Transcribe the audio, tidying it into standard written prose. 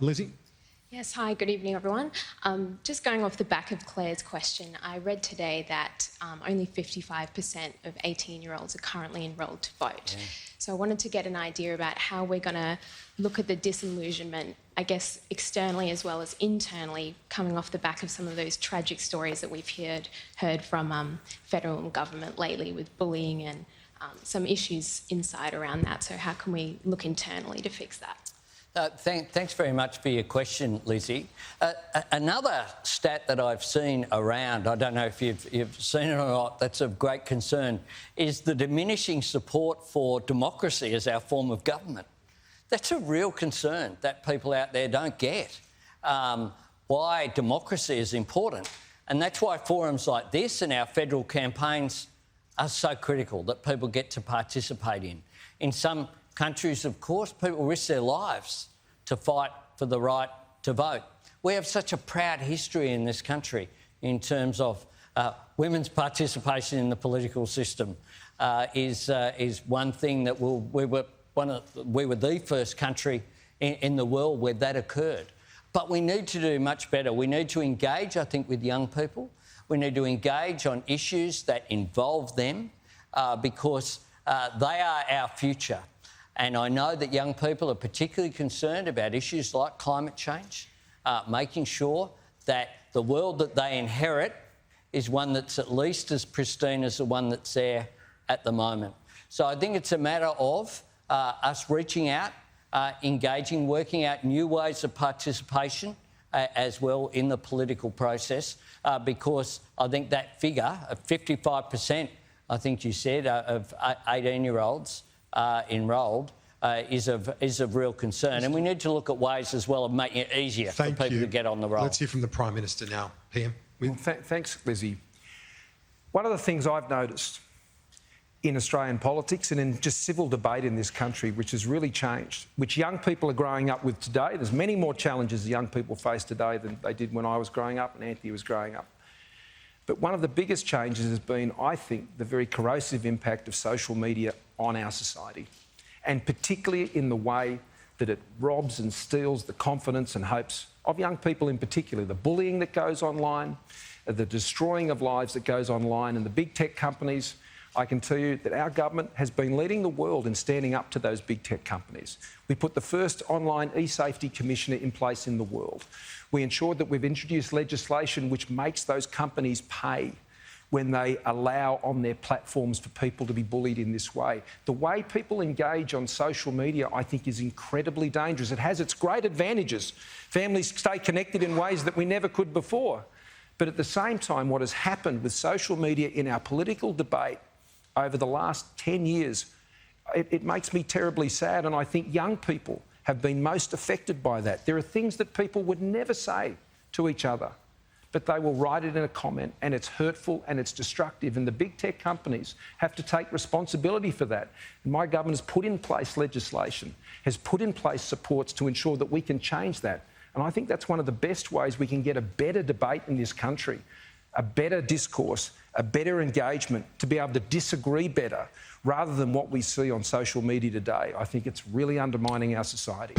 Lizzie? Yes, hi, good evening, everyone. Just going off the back of Claire's question, I read today that only 55% of 18-year-olds are currently enrolled to vote. Yeah. So I wanted to get an idea about how we're going to look at the disillusionment, I guess, externally as well as internally, coming off the back of some of those tragic stories that we've heard from federal government lately with bullying and some issues inside around that. So how can we look internally to fix that? Thanks very much for your question, Lizzie. Another stat that I've seen around, I don't know if you've seen it or not, that's of great concern, is the diminishing support for democracy as our form of government. That's a real concern that people out there don't get, why democracy is important. And that's why forums like this and our federal campaigns are so critical, that people get to participate in. In some countries, of course, people risk their lives to fight for the right to vote. We have such a proud history in this country in terms of women's participation in the political system. Is one thing that we were the first country in the world where that occurred. But we need to do much better. We need to engage, I think, with young people. We need to engage on issues that involve them because they are our future. And I know that young people are particularly concerned about issues like climate change, making sure that the world that they inherit is one that's at least as pristine as the one that's there at the moment. So I think it's a matter of us reaching out, engaging, working out new ways of participation as well in the political process, because I think that figure of 55%, I think you said, of 18-year-olds enrolled is of real concern. And we need to look at ways as well of making it easier for people to get on the roll. Let's hear from the Prime Minister now. PM? Well, thanks, Lizzie. One of the things I've noticed in Australian politics and in just civil debate in this country, which has really changed, which young people are growing up with today. There's many more challenges young people face today than they did when I was growing up and Anthony was growing up. But one of the biggest changes has been, I think, the very corrosive impact of social media on our society, and particularly in the way that it robs and steals the confidence and hopes of young people in particular. The bullying that goes online, the destroying of lives that goes online, and the big tech companies. I can tell you that our government has been leading the world in standing up to those big tech companies. We put the first online e-safety commissioner in place in the world. We ensured that we've introduced legislation which makes those companies pay when they allow on their platforms for people to be bullied in this way. The way people engage on social media, I think, is incredibly dangerous. It has its great advantages. Families stay connected in ways that we never could before. But at the same time, what has happened with social media in our political debate over the last 10 years, it makes me terribly sad, and I think young people have been most affected by that. There are things that people would never say to each other, but they will write it in a comment, and it's hurtful and it's destructive, and the big tech companies have to take responsibility for that. And my government has put in place legislation, has put in place supports to ensure that we can change that. And I think that's one of the best ways we can get a better debate in this country, a better discourse, a better engagement, to be able to disagree better rather than what we see on social media today. I think it's really undermining our society.